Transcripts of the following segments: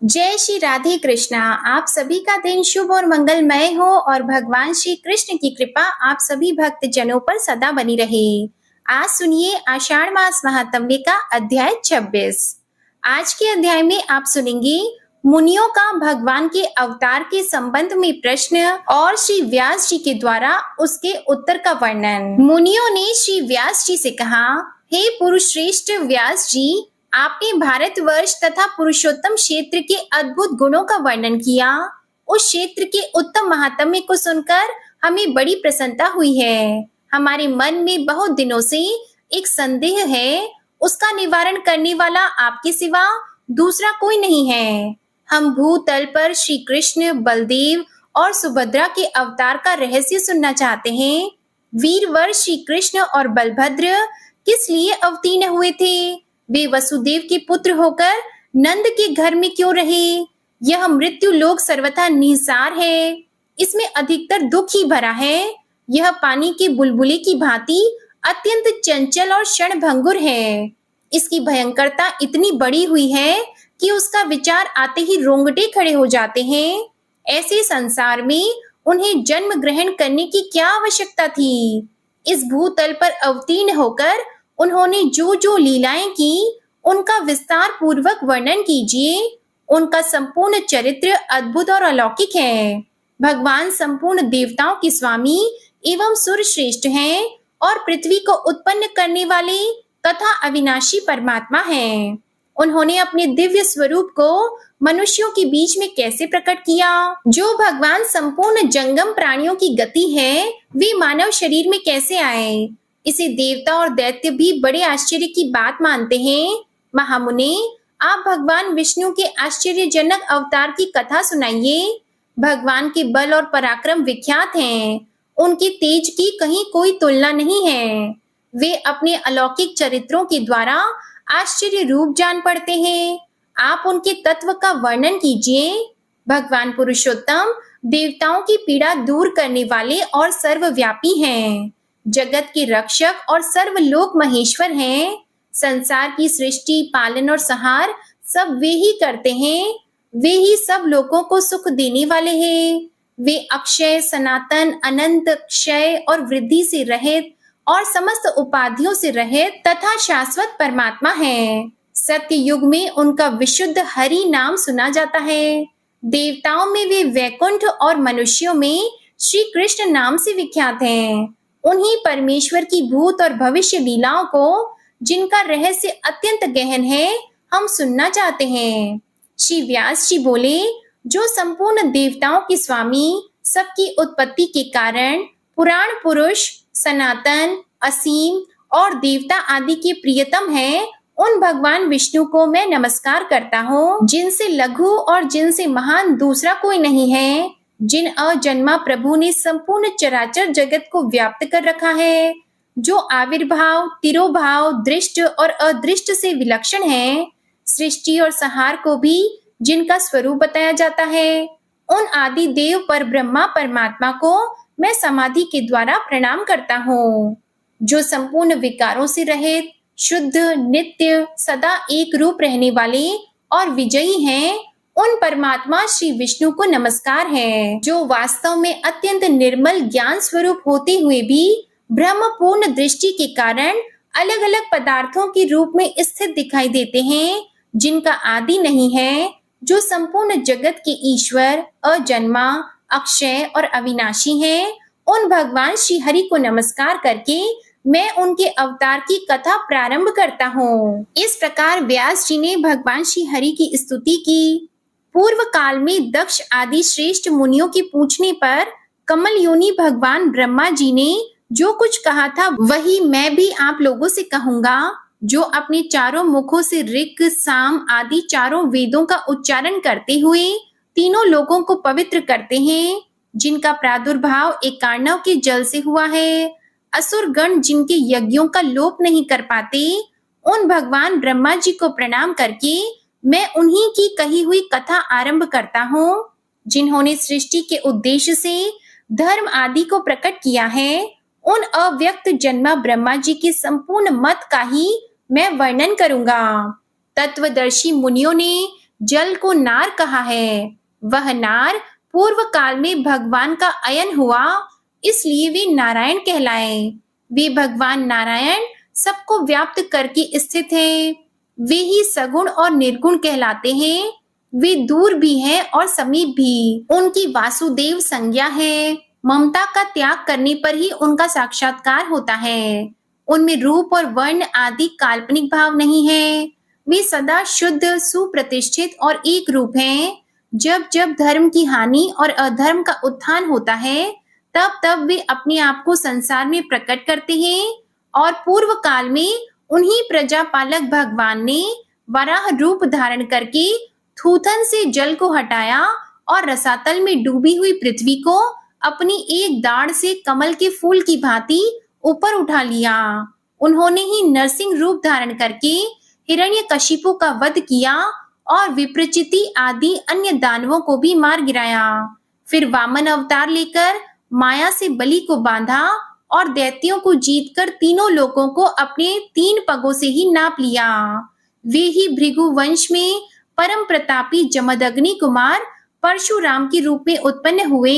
जय श्री राधे कृष्णा। आप सभी का दिन शुभ और मंगलमय हो और भगवान श्री कृष्ण की कृपा आप सभी भक्त जनों पर सदा बनी रहे। आज सुनिए आषाढ़ मास महात्म्य का अध्याय 26। आज के अध्याय में आप सुनेंगे मुनियों का भगवान के अवतार के संबंध में प्रश्न और श्री व्यास जी के द्वारा उसके उत्तर का वर्णन। मुनियों ने श्री व्यास जी से कहा, हे पुरुष श्रेष्ठ व्यास जी, आपने भारतवर्ष तथा पुरुषोत्तम क्षेत्र के अद्भुत गुणों का वर्णन किया। उस क्षेत्र के उत्तम महात्म्य को सुनकर हमें बड़ी प्रसन्नता हुई है। हमारे मन में बहुत दिनों से एक संदेह है, उसका निवारण करने वाला आपके सिवा दूसरा कोई नहीं है। हम भूतल पर श्री कृष्ण, बलदेव और सुभद्रा के अवतार का रहस्य सुनना चाहते हैं। वीरवर श्री कृष्ण और बलभद्र किस लिए अवतीर्ण हुए थे? वे वसुदेव के पुत्र होकर नंद के घर में क्यों रहे? यह मृत्यु लोक सर्वथा निसार है, इसमें अधिकतर दुख ही भरा है। यह पानी के बुलबुले की भांति अत्यंत चंचल और क्षणभंगुर है। इसकी भयंकरता इतनी बड़ी हुई है कि उसका विचार आते ही रोंगटे खड़े हो जाते हैं। ऐसे संसार में उन्हें जन्म ग्रहण करने की क्या आवश्यकता थी? इस भूतल पर अवतीर्ण होकर उन्होंने जो जो लीलाएं की, उनका विस्तार पूर्वक वर्णन कीजिए। उनका संपूर्ण चरित्र अद्भुत और अलौकिक है। भगवान संपूर्ण देवताओं के स्वामी एवं सुरश्रेष्ठ हैं और पृथ्वी को उत्पन्न करने वाले तथा अविनाशी परमात्मा हैं। उन्होंने अपने दिव्य स्वरूप को मनुष्यों के बीच में कैसे प्रकट किया? जो भगवान संपूर्ण जंगम प्राणियों की गति है, वे मानव शरीर में कैसे आए? इसे देवता और दैत्य भी बड़े आश्चर्य की बात मानते हैं। महामुने, आप भगवान विष्णु के आश्चर्यजनक अवतार की कथा सुनाइए। भगवान के बल और पराक्रम विख्यात हैं। उनके तेज की कहीं कोई तुलना नहीं है। वे अपने अलौकिक चरित्रों के द्वारा आश्चर्य रूप जान पड़ते हैं। आप उनके तत्व का वर्णन कीजिए। भगवान पुरुषोत्तम देवताओं की पीड़ा दूर करने वाले और सर्वव्यापी हैं। जगत के रक्षक और सर्वलोक महेश्वर हैं। संसार की सृष्टि, पालन और संहार सब वे ही करते हैं। वे ही सब लोगों को सुख देने वाले हैं। वे अक्षय, सनातन, अनंत, क्षय और वृद्धि से रहित और समस्त उपाधियों से रहित तथा शाश्वत परमात्मा हैं। सत्य युग में उनका विशुद्ध हरि नाम सुना जाता है। देवताओं में वे वैकुंठ और मनुष्यों में श्री कृष्ण नाम से विख्यात हैं। उन्हीं परमेश्वर की भूत और भविष्य लीलाओं को, जिनका रहस्य अत्यंत गहन है, हम सुनना चाहते हैं। श्री व्यास जी बोले, जो संपूर्ण देवताओं के स्वामी, सबकी उत्पत्ति के कारण, पुराण पुरुष, सनातन, असीम और देवता आदि के प्रियतम हैं, उन भगवान विष्णु को मैं नमस्कार करता हूँ, जिनसे लघु और जिनसे महान दूसरा कोई नहीं है। जिन अजन्मा प्रभु ने संपूर्ण चराचर जगत को व्याप्त कर रखा है, जो आविर्भाव, तिरोभाव, दृष्ट और अदृष्ट से विलक्षण है, सृष्टि और संहार को भी जिनका स्वरूप बताया जाता है, उन आदि देव पर ब्रह्मा परमात्मा को मैं समाधि के द्वारा प्रणाम करता हूँ। जो संपूर्ण विकारों से रहित, शुद्ध, नित्य, सदा एक रूप रहने वाले और विजयी हैं, उन परमात्मा श्री विष्णु को नमस्कार है। जो वास्तव में अत्यंत निर्मल ज्ञान स्वरूप होते हुए भी ब्रह्म पूर्ण दृष्टि के कारण अलग अलग पदार्थों के रूप में स्थित दिखाई देते हैं, जिनका आदि नहीं है। जो संपूर्ण जगत के ईश्वर, अजन्मा, अक्षय और अविनाशी हैं, उन भगवान श्री हरि को नमस्कार करके मैं उनके अवतार की कथा प्रारंभ करता हूँ। इस प्रकार व्यास जी ने भगवान श्री हरि की स्तुति की। पूर्व काल में दक्ष आदि श्रेष्ठ मुनियों के पूछने पर कमल योनि भगवान ब्रह्मा जी ने जो कुछ कहा था, वही मैं भी आप लोगों से कहूंगा। जो अपने चारों मुखों से ऋक, साम आदि चारों वेदों का उच्चारण करते हुए तीनों लोगों को पवित्र करते हैं, जिनका प्रादुर्भाव एक कार्णव के जल से हुआ है, असुर गण जिनके यज्ञों का लोप नहीं कर पाते, उन भगवान ब्रह्मा जी को प्रणाम करके मैं उन्हीं की कही हुई कथा आरंभ करता हूँ, जिन्होंने सृष्टि के उद्देश्य से धर्म आदि को प्रकट किया है। उन अव्यक्त जन्मा ब्रह्मा जी के संपूर्ण मत का ही मैं वर्णन करूंगा। तत्वदर्शी मुनियों ने जल को नार कहा है। वह नार पूर्व काल में भगवान का अयन हुआ, इसलिए वे नारायण कहलाए। वे भगवान नारायण सबको व्याप्त करके स्थित है। वे ही सगुण और निर्गुण कहलाते हैं। वे दूर भी हैं और समीप भी। उनकी वासुदेव संज्ञा है। ममता का त्याग करने पर ही उनका साक्षात्कार होता है। उनमें रूप और वर्ण आदि काल्पनिक भाव नहीं है। वे सदा शुद्ध, सुप्रतिष्ठित और एक रूप हैं। जब जब धर्म की हानि और अधर्म का उत्थान होता है, तब तब वे अपने आप को संसार में प्रकट करते हैं। और पूर्व काल में उन्हीं प्रजापालक भगवान ने वराह रूप धारण करके थूथन से जल को हटाया और रसातल में डूबी हुई पृथ्वी को अपनी एक दाढ़ से कमल के फूल की भांति ऊपर उठा लिया। उन्होंने ही नरसिंह रूप धारण करके हिरण्यकशिपु का वध किया और विप्रचिति आदि अन्य दानवों को भी मार गिराया। फिर वामन अवतार लेकर माया से बलि को बांधा और दैत्यों को जीतकर तीनों लोकों को अपने 3 पगों से ही नाप लिया। वे ही भृगु वंश में परम प्रतापी जमदग्नि कुमार परशुराम के रूप में उत्पन्न हुए,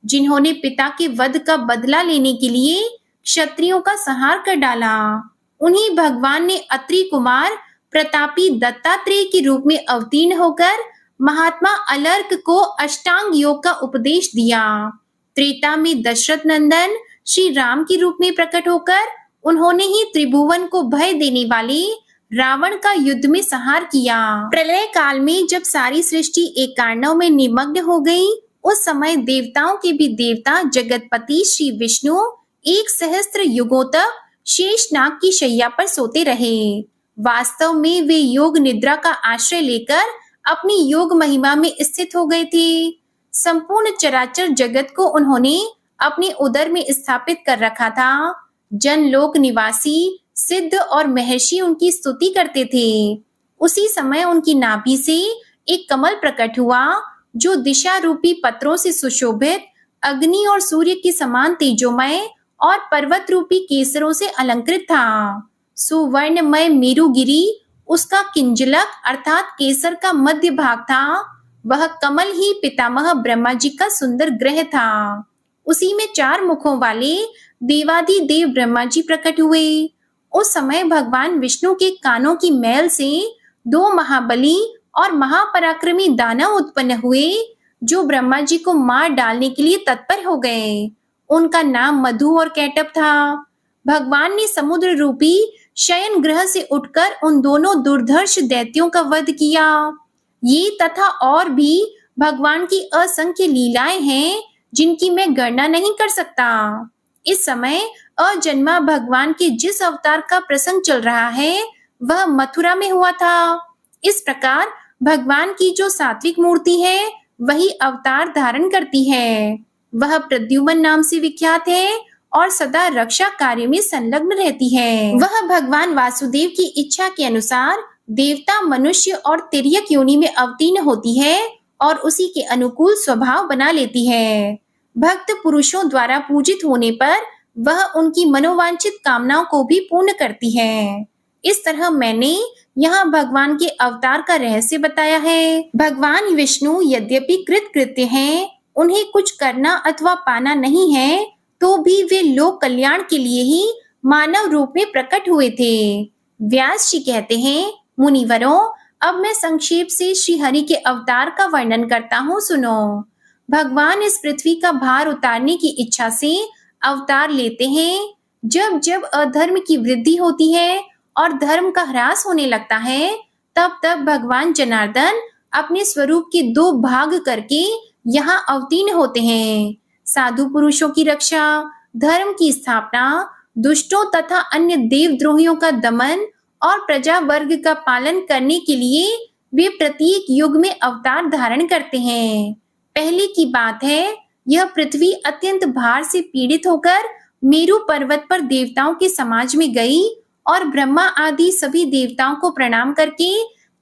जिन्होंने पिता के वध का बदला लेने के लिए क्षत्रियों का संहार कर डाला। उन्हीं भगवान ने अत्रि कुमार प्रतापी दत्तात्रेय के रूप में अवतीर्ण होकर महात्मा अलर्क को अष्टांग योग का उपदेश दिया। त्रेता में दशरथ नंदन श्री राम के रूप में प्रकट होकर उन्होंने ही त्रिभुवन को भय देने वाले रावण का युद्ध में संहार किया। प्रलय काल में जब सारी सृष्टि एक कारणों में निमग्न हो गई, उस समय देवताओं के भी देवता जगतपति श्री विष्णु 1 सहस्त्र युगों तक शेषनाग की शैया पर सोते रहे। वास्तव में वे योग निद्रा का आश्रय लेकर अपनी योग महिमा में स्थित हो गए थे। संपूर्ण चराचर जगत को उन्होंने अपने उदर में स्थापित कर रखा था। जनलोक निवासी सिद्ध और महर्षि उनकी स्तुति करते थे। उसी समय उनकी नाभि से एक कमल प्रकट हुआ, जो दिशा रूपी पत्रों से सुशोभित, अग्नि और सूर्य के समान तेजोमय और पर्वत रूपी केसरों से अलंकृत था। सुवर्णमय मेरुगिरी उसका किंजलक अर्थात केसर का मध्य भाग था। वह कमल ही पितामह ब्रह्मा जी का सुंदर ग्रह था। उसी में 4 मुखों वाले देवादि देव ब्रह्मा जी प्रकट हुए। उस समय भगवान विष्णु के कानों की मैल से 2 महाबली और महापराक्रमी दानव उत्पन्न हुए, जो ब्रह्मा जी को मार डालने के लिए तत्पर हो गए। उनका नाम मधु और कैटब था। भगवान ने समुद्र रूपी शयन ग्रह से उठकर उन दोनों दुर्धर्ष दैत्यों का वध किया। ये तथा और भी भगवान की असंख्य लीलाएं हैं, जिनकी मैं गणना नहीं कर सकता। इस समय अजन्मा भगवान के जिस अवतार का प्रसंग चल रहा है, वह मथुरा में हुआ था। इस प्रकार भगवान की जो सात्विक मूर्ति है, वही अवतार धारण करती है। वह प्रद्युम्न नाम से विख्यात है और सदा रक्षा कार्य में संलग्न रहती है। वह भगवान वासुदेव की इच्छा के अनुसार देवता, मनुष्य और तिर्यक योनि में अवतीर्ण होती है और उसी के अनुकूल स्वभाव बना लेती है। भक्त पुरुषों द्वारा पूजित होने पर वह उनकी मनोवांछित कामनाओं को भी पूर्ण करती है। इस तरह मैंने यहाँ भगवान के अवतार का रहस्य बताया है। भगवान विष्णु यद्यपि कृतकृत्य हैं, उन्हें कुछ करना अथवा पाना नहीं है, तो भी वे लोक कल्याण के लिए ही मानव रूप में प्रकट हुए थे। व्यास जी कहते हैं, मुनिवरों, अब मैं संक्षेप से श्री हरि के अवतार का वर्णन करता हूँ, सुनो। भगवान इस पृथ्वी का भार उतारने की इच्छा से अवतार लेते हैं। जब जब अधर्म की वृद्धि होती है और धर्म का ह्रास होने लगता है, तब तब भगवान जनार्दन अपने स्वरूप के 2 भाग करके यहाँ अवतीर्ण होते हैं। साधु पुरुषों की रक्षा, धर्म की स्थापना, दुष्टों तथा अन्य देवद्रोहियों का दमन और प्रजा वर्ग का पालन करने के लिए वे प्रत्येक युग में अवतार धारण करते हैं। पहले की बात है, यह पृथ्वी अत्यंत भार से पीड़ित होकर मेरु पर्वत पर देवताओं के समाज में गई और ब्रह्मा आदि सभी देवताओं को प्रणाम करके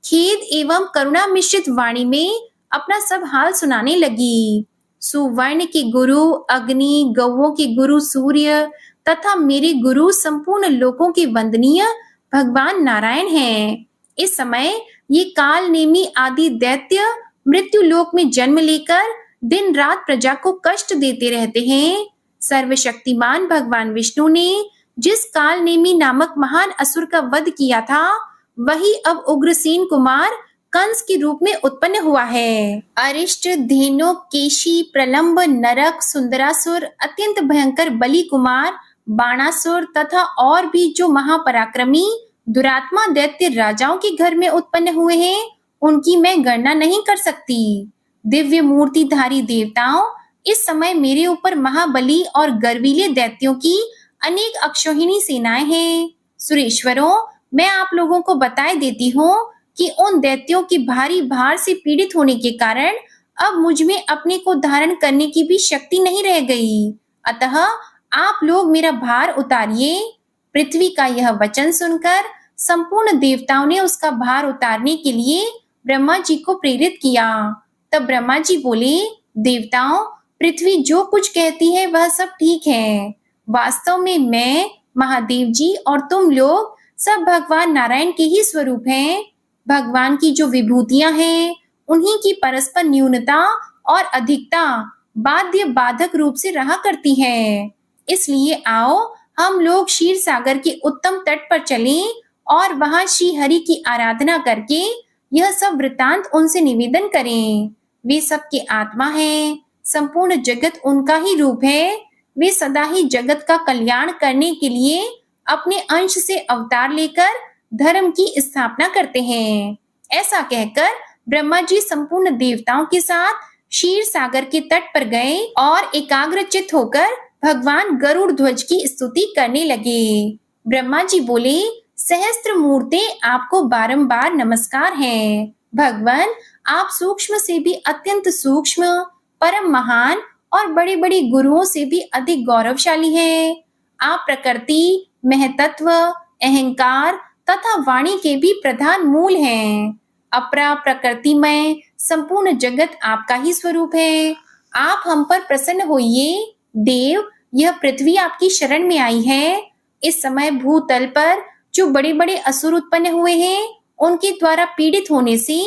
खेद एवं करुणा मिश्रित वाणी में अपना सब हाल सुनाने लगी। सुवर्ण के गुरु अग्नि, गौओं के गुरु सूर्य तथा मेरे गुरु संपूर्ण लोकों के वंदनीय भगवान नारायण हैं। इस समय ये काल नेमी आदि दैत्य मृत्यु लोक में जन्म लेकर दिन रात प्रजा को कष्ट देते रहते हैं। सर्वशक्तिमान भगवान विष्णु ने जिस काल नेमी नामक महान असुर का वध किया था, वही अब उग्रसेन कुमार कंस के रूप में उत्पन्न हुआ है। अरिष्ट, धेनु, केशी, प्रलंब, नरक, सुंदरासुर, अत्यंत भयंकर बलि कुमार, बाणासुर तथा और भी जो महापराक्रमी दुरात्मा दैत्य राजाओं के घर में उत्पन्न हुए हैं, उनकी मैं गणना नहीं कर सकती। दिव्य मूर्तिधारी देवताओं, इस समय मेरे ऊपर महाबली और गर्वीले दैत्यों की अनेक अक्षौहिणी सेनाएं हैं। सुरेश्वरों, मैं आप लोगों को बताए देती हूँ कि उन दैत्यों की भारी भार से पीड़ित होने के कारण अब मुझ में अपने को धारण करने की भी शक्ति नहीं रह गई। अतः आप लोग मेरा भार उतारिए। पृथ्वी का यह वचन सुनकर संपूर्ण देवताओं ने उसका भार उतारने के लिए ब्रह्मा जी को प्रेरित किया। तब ब्रह्मा जी बोले, देवताओं, पृथ्वी जो कुछ कहती है वह सब ठीक है। वास्तव में मैं, महादेव जी और तुम लोग सब भगवान नारायण के ही स्वरूप हैं। भगवान की जो विभूतियां हैं, उन्हीं की परस्पर न्यूनता और अधिकता बाध्य बाधक रूप से रहा करती है। इसलिए आओ हम लोग क्षीर सागर के उत्तम तट पर चलें और वहां श्री हरि की आराधना करके यह सब वृतांत उनसे निवेदन करें। वे सबके आत्मा हैं, संपूर्ण जगत उनका ही रूप है। वे सदा ही जगत का कल्याण करने के लिए अपने अंश से अवतार लेकर धर्म की स्थापना करते हैं। ऐसा कहकर ब्रह्मा जी संपूर्ण देवताओं के साथ क्षीर सागर के तट पर गए और एकाग्रचित होकर भगवान गरुड़ ध्वज की स्तुति करने लगे। ब्रह्मा जी बोले, सहस्त्र मूर्ते आपको बारंबार नमस्कार है। भगवान, आप सूक्ष्म से भी अत्यंत सूक्ष्म, परम महान और बड़े बड़े गुरुओं से भी अधिक गौरवशाली हैं। आप प्रकृति, महतत्व, अहंकार तथा वाणी के भी प्रधान मूल हैं। अपरा प्रकृतिमय संपूर्ण जगत आपका ही स्वरूप है। आप हम पर प्रसन्न होइए। देव, यह पृथ्वी आपकी शरण में आई है। इस समय भूतल पर जो बड़े बड़े असुर उत्पन्न हुए हैं, उनके द्वारा पीड़ित होने से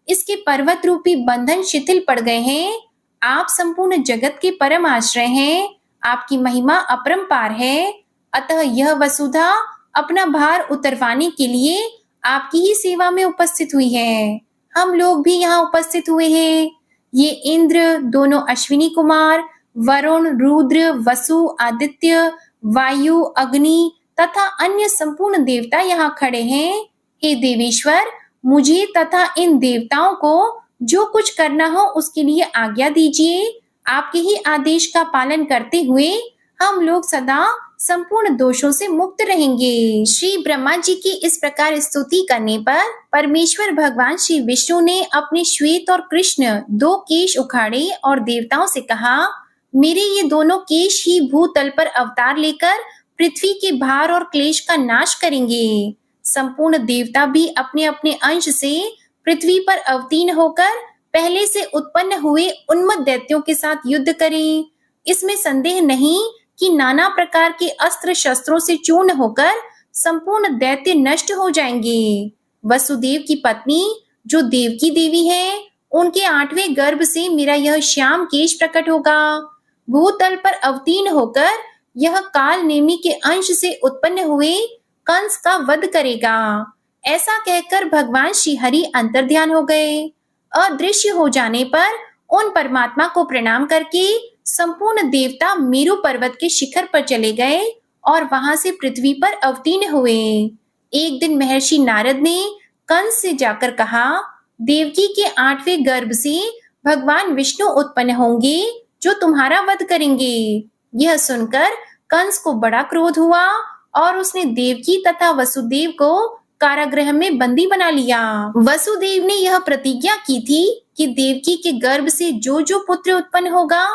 इसके पर्वत रूपी बंधन शिथिल पड़ गए हैं। आप संपूर्ण जगत के परम आश्रय हैं। आपकी महिमा अपरंपार है। अतः यह वसुधा अपना भार उतरवाने के लिए आपकी ही सेवा में उपस्थित हुई है। हम लोग भी यहाँ उपस्थित हुए हैं। ये इंद्र, दोनों अश्विनी कुमार, वरुण, रुद्र, वसु, आदित्य, वायु, अग्नि तथा अन्य संपूर्ण देवता यहाँ खड़े हैं। हे देवेश्वर, मुझे तथा इन देवताओं को जो कुछ करना हो उसके लिए आज्ञा दीजिए। आपके ही आदेश का पालन करते हुए हम लोग सदा संपूर्ण दोषों से मुक्त रहेंगे। श्री ब्रह्मा जी की इस प्रकार स्तुति करने पर परमेश्वर भगवान श्री विष्णु ने अपने श्वेत और कृष्ण दो केश उखाड़े और देवताओं से कहा, मेरे ये दोनों केश ही भूतल पर अवतार लेकर पृथ्वी के भार और क्लेश का नाश करेंगे। संपूर्ण देवता भी अपने अपने अंश से पृथ्वी पर अवतीर्ण होकर पहले से उत्पन्न हुए उन्मत्त दैत्यों के साथ युद्ध करें। इसमें संदेह नहीं कि नाना प्रकार के अस्त्र शस्त्रों से चूर्ण होकर संपूर्ण दैत्य नष्ट हो जाएंगे। वसुदेव की पत्नी जो देवकी देवी है, उनके 8वें गर्भ से मेरा यह श्याम केश प्रकट होगा। भूतल पर अवतीर्ण होकर यह काल नेमी के अंश से उत्पन्न हुए कंस का वध करेगा। ऐसा कहकर भगवान श्री हरि अंतर्ध्यान हो गए। अदृश्य हो जाने पर उन परमात्मा को प्रणाम करके संपूर्ण देवता मेरु पर्वत के शिखर पर चले गए और वहां से पृथ्वी पर अवतीर्ण हुए। एक दिन महर्षि नारद ने कंस से जाकर कहा, देवकी के 8वें गर्भ से भगवान विष्णु उत्पन्न होंगे जो तुम्हारा वध करेंगे। यह सुनकर कंस को बड़ा क्रोध हुआ और उसने देवकी तथा वसुदेव को कारागृह में बंदी बना लिया। वसुदेव ने यह प्रतिज्ञा की थी कि देवकी के गर्भ से जो जो पुत्र उत्पन्न होगा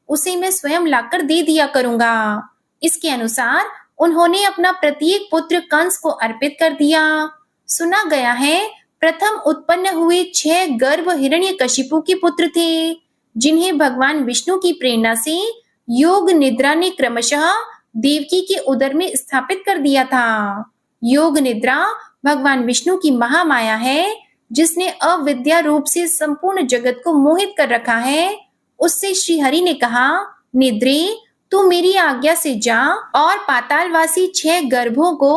उसे मैं स्वयं लाकर दे दिया करूंगा। इसके अनुसार उन्होंने अपना प्रत्येक पुत्र कंस को अर्पित कर दिया। सुना गया है प्रथम उत्पन्न हुए 6 गर्भ हिरण्यकशिपु के पुत्र थे, जिन्हें भगवान विष्णु की प्रेरणा से योग निद्रा ने क्रमशः देवकी के उदर में स्थापित कर दिया था। योग निद्रा भगवान विष्णु की महामाया है। जिसने अविद्या रूप से संपूर्ण जगत को मोहित कर रखा है, उससे श्री हरि ने कहा, निद्रे, तू मेरी आज्ञा से जा और पातालवासी 6 गर्भों को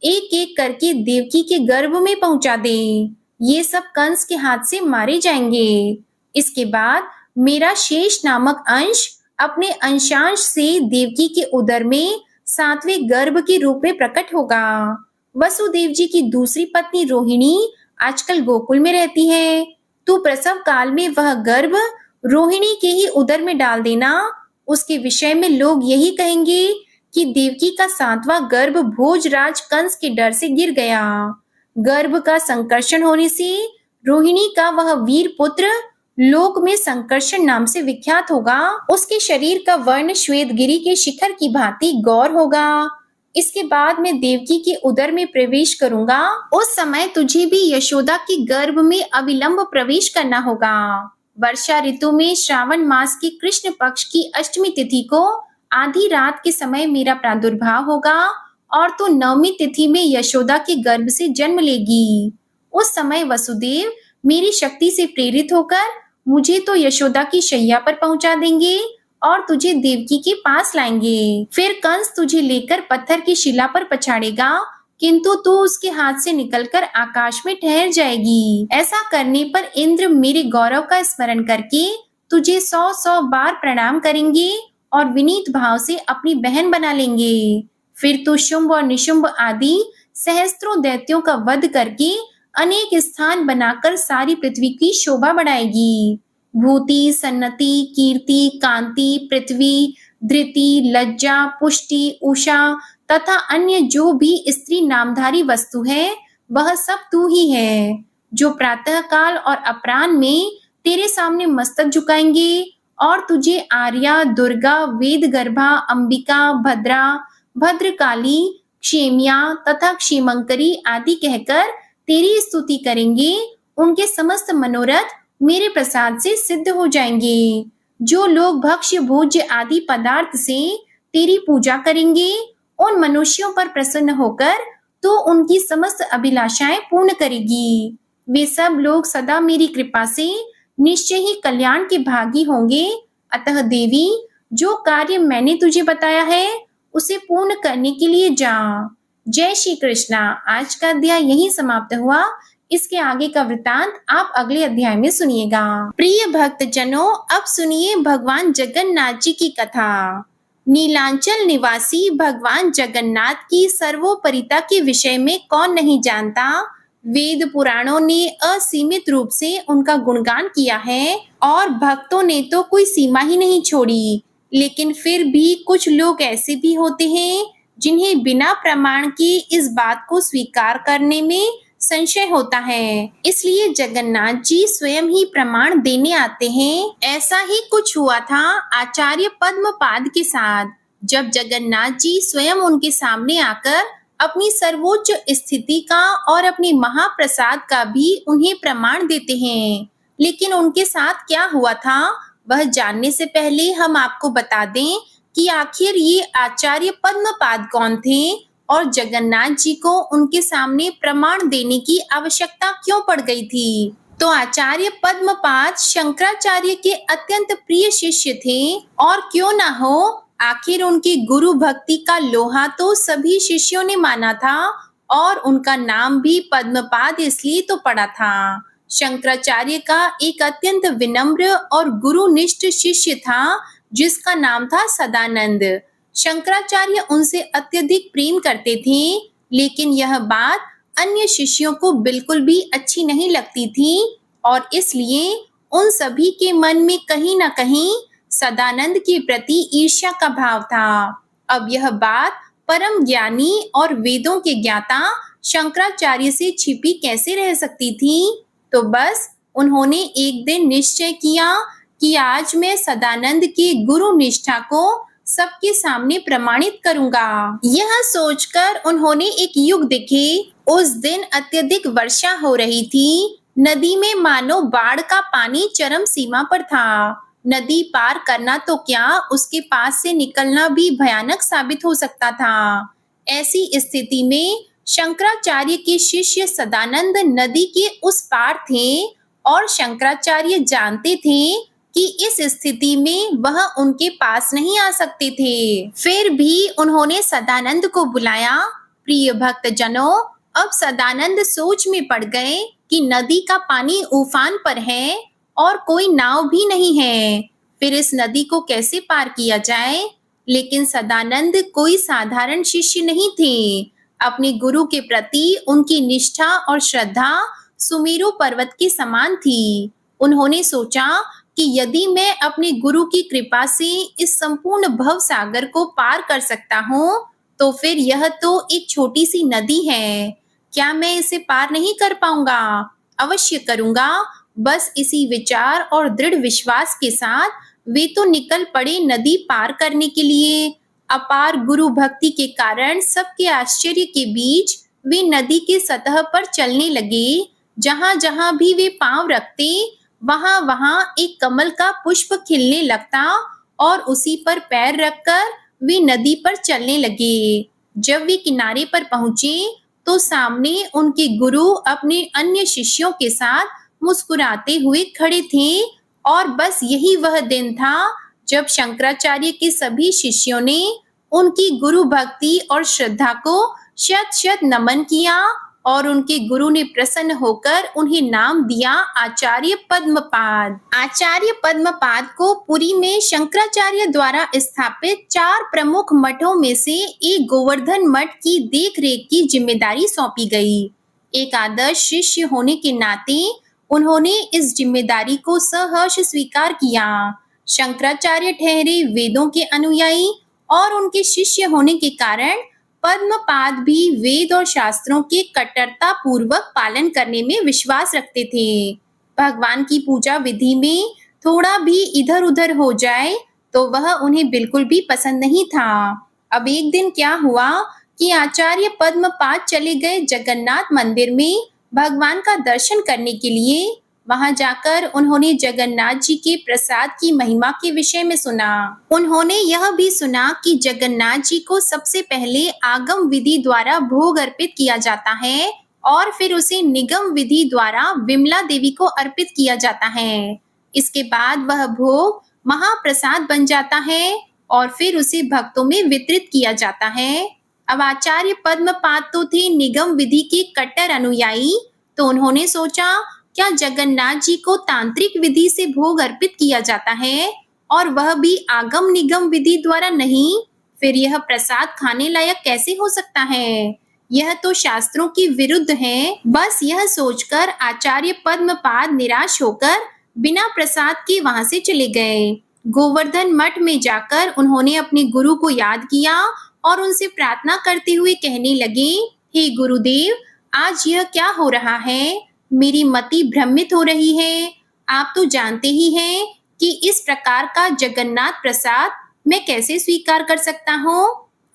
एक एक करके देवकी के गर्भ में पहुंचा दे। ये सब कंस के हाथ से मारे जाएंगे। इसके बाद मेरा शेष नामक अंश अपने अंशांश से देवकी के उदर में 7वें गर्भ के रूप में प्रकट होगा। वसुदेव जी की दूसरी पत्नी रोहिणी आजकल गोकुल में रहती है। तू प्रसव काल में वह गर्भ रोहिणी के ही उदर में डाल देना। उसके विषय में लोग यही कहेंगे कि देवकी का 7वां गर्भ भोजराज कंस के डर से गिर गया। गर्भ का संकर्षण होने से रोहिणी का वह वीर पुत्र लोक में संकर्षण नाम से विख्यात होगा। उसके शरीर का वर्ण श्वेतगिरी के शिखर की भांति गौर होगा। इसके बाद मैं देवकी के उदर में प्रवेश करूंगा। उस समय तुझे भी यशोदा के गर्भ में अविलंब प्रवेश करना होगा। वर्षा ऋतु में श्रावण मास के कृष्ण पक्ष की अष्टमी तिथि को आधी रात के समय मेरा प्रादुर्भाव होगा और तू 9वीं तिथि में यशोदा के गर्भ से जन्म लेगी। उस समय वसुदेव मेरी शक्ति से प्रेरित होकर मुझे तो यशोदा की शैया पर पहुंचा देंगे और तुझे देवकी के पास लाएंगे। फिर कंस तुझे लेकर पत्थर की शिला पर पछाड़ेगा, किंतु तू उसके हाथ से निकलकर आकाश में ठहर जाएगी। ऐसा करने पर इंद्र मेरे गौरव का स्मरण करके तुझे 100 बार प्रणाम करेंगे और विनीत भाव से अपनी बहन बना लेंगे। फिर तू शुंभ और निशुंभ आदि सहस्त्रों दैत्यों का वध करके अनेक स्थान बनाकर सारी पृथ्वी की शोभा बढ़ाएगी। भूति, सन्नति, कीर्ति, कांति, पृथ्वी, धृति, लज्जा, पुष्टि, उषा तथा अन्य जो भी स्त्री नामधारी वस्तु है, वह सब तू ही है, जो प्रातः काल और अपराह्न में तेरे सामने मस्तक झुकाएंगे और तुझे आर्या, दुर्गा, वेद गर्भा, अंबिका, भद्रा, भद्रकाली, क्षेम्या तथा क्षेमंकरी आदि कहकर तेरी स्तुति करेंगे। उनके समस्त मनोरथ मेरे प्रसाद से सिद्ध हो जाएंगे। जो लोग भक्ष्य भोज्य आदि पदार्थ से तेरी पूजा करेंगे, उन मनुष्यों पर प्रसन्न होकर तो उनकी समस्त अभिलाषाएं पूर्ण करेगी। वे सब लोग सदा मेरी कृपा से निश्चय ही कल्याण के भागी होंगे। अतः देवी, जो कार्य मैंने तुझे बताया है उसे पूर्ण करने के लिए जा। जय श्री कृष्णा। आज का अध्याय यहीं समाप्त हुआ। इसके आगे का वृतांत आप अगले अध्याय में सुनिएगा। प्रिय भक्त जनों, अब सुनिए भगवान जगन्नाथ जी की कथा। नीलांचल निवासी भगवान जगन्नाथ की सर्वोपरिता के विषय में कौन नहीं जानता। वेद पुराणों ने असीमित रूप से उनका गुणगान किया है और भक्तों ने तो कोई सीमा ही नहीं छोड़ी। लेकिन फिर भी कुछ लोग ऐसे भी होते हैं जिन्हें बिना प्रमाण के इस बात को स्वीकार करने में संशय होता है। इसलिए जगन्नाथ जी स्वयं ही प्रमाण देने आते हैं। ऐसा ही कुछ हुआ था आचार्य पद्मपाद के साथ, जब जगन्नाथ जी स्वयं उनके सामने आकर अपनी सर्वोच्च स्थिति का और अपनी महाप्रसाद का भी उन्हें प्रमाण देते हैं। लेकिन उनके साथ क्या हुआ था, वह जानने से पहले हम आपको बता दें कि आखिर ये आचार्य पद्मपाद कौन थे और जगन्नाथ जी को उनके सामने प्रमाण देने की आवश्यकता क्यों पड़ गई थी। तो आचार्य पद्मपाद शंकराचार्य के अत्यंत प्रिय शिष्य थे और क्यों ना हो, आखिर उनकी गुरु भक्ति का लोहा तो सभी शिष्यों ने माना था और उनका नाम भी पद्मपाद इसलिए तो पड़ा था। शंकराचार्य का एक अत्यंत विनम्र और गुरुनिष्ठ शिष्य था जिसका नाम था सदानंद। शंकराचार्य उनसे अत्यधिक प्रेम करते थे, लेकिन यह बात अन्य शिष्यों को बिल्कुल भी अच्छी नहीं लगती थी और इसलिए उन सभी के मन में कहीं ना कहीं सदानंद के प्रति ईर्ष्या का भाव था। अब यह बात परम ज्ञानी और वेदों के ज्ञाता शंकराचार्य से छिपी कैसे रह सकती थी। तो बस उन्होंने एक दिन निश्चय किया कि आज मैं सदानंद की गुरु निष्ठा को सबके सामने प्रमाणित करूंगा। यह सोचकर उन्होंने एक युग देखे। उस दिन अत्यधिक वर्षा हो रही थी। नदी में मानो बाढ़ का पानी चरम सीमा पर था। नदी पार करना तो क्या, उसके पास से निकलना भी भयानक साबित हो सकता था। ऐसी स्थिति में शंकराचार्य के शिष्य सदानंद नदी के उस पार थे और शंकराचार्य जानते थे कि इस स्थिति में वह उनके पास नहीं आ सकते थे। फिर भी उन्होंने सदानंद को बुलाया। प्रिय भक्तजनों, अब सदानंद सोच में पड़ गए कि नदी का पानी उफान पर है और कोई नाव भी नहीं है। फिर इस नदी को कैसे पार किया जाए? लेकिन सदानंद कोई साधारण शिष्य नहीं थे। अपने गुरु के प्रति उनकी निष्ठा और श्रद्धा सुमेरु पर्वत के समान थी। उन्होंने सोचा कि यदि मैं अपने गुरु की कृपा से इस संपूर्ण भव सागर को पार कर सकता हूँ, तो फिर यह तो एक छोटी सी नदी है। क्या मैं इसे पार नहीं कर पाऊंगा? अवश्य करूंगा। बस इसी विचार और दृढ़ विश्वास के साथ वे तो निकल पड़े नदी पार करने के लिए। अपार गुरु भक्ति के कारण सबके आश्चर्य के बीच वे नदी के सतह पर चलने लगे। जहां जहां भी वे पांव रखते, वहां वहां एक कमल का पुष्प खिलने लगता और उसी पर पैर रखकर वे नदी पर चलने लगे। जब वे किनारे पर पहुंचे तो सामने उनके गुरु अपने अन्य शिष्यों के साथ मुस्कुराते हुए खड़े थे और बस यही वह दिन था जब शंकराचार्य के सभी शिष्यों ने उनकी गुरु भक्ति और श्रद्धा को शत शत नमन किया और उनके गुरु ने प्रसन्न होकर उन्हें नाम दिया आचार्य पद्मपाद। आचार्य पद्मपाद को पुरी में शंकराचार्य द्वारा स्थापित 4 प्रमुख मठों में से एक गोवर्धन मठ की देखरेख की जिम्मेदारी सौंपी गई। एक आदर्श शिष्य होने के नाते उन्होंने इस जिम्मेदारी को सहर्ष स्वीकार किया। शंकराचार्य ठहरे वेदों के अनुयायी और उनके शिष्य होने के कारण पद्मपाद भी वेद और शास्त्रों के कट्टरता पूर्वक पालन करने में विश्वास रखते थे। भगवान की पूजा विधि में थोड़ा भी इधर उधर हो जाए तो वह उन्हें बिल्कुल भी पसंद नहीं था। अब एक दिन क्या हुआ कि आचार्य पद्मपाद चले गए जगन्नाथ मंदिर में भगवान का दर्शन करने के लिए। वहां जाकर उन्होंने जगन्नाथ जी के प्रसाद की महिमा के विषय में सुना। उन्होंने यह भी सुना कि जगन्नाथ जी को सबसे पहले आगम विधि द्वारा भोग अर्पित किया जाता है और फिर उसे निगम विधि द्वारा विमला देवी को अर्पित किया जाता है। इसके बाद वह भोग महाप्रसाद बन जाता है और फिर उसे भक्तों में वितरित किया जाता है। अब आचार्य पद्मपाद तो थे निगम विधि के कट्टर अनुयायी, तो उन्होंने सोचा क्या जगन्नाथ जी को तांत्रिक विधि से भोग अर्पित किया जाता है और वह भी आगम निगम विधि द्वारा नहीं? फिर यह प्रसाद खाने लायक कैसे हो सकता है? यह तो शास्त्रों के विरुद्ध है। बस यह सोचकर आचार्य पद्मपाद निराश होकर बिना प्रसाद के वहां से चले गए। गोवर्धन मठ में जाकर उन्होंने अपने गुरु को याद किया और उनसे प्रार्थना करते हुए कहने लगे, हे गुरुदेव, आज यह क्या हो रहा है? मेरी मति भ्रमित हो रही है। आप तो जानते ही हैं कि इस प्रकार का जगन्नाथ प्रसाद मैं कैसे स्वीकार कर सकता हूँ।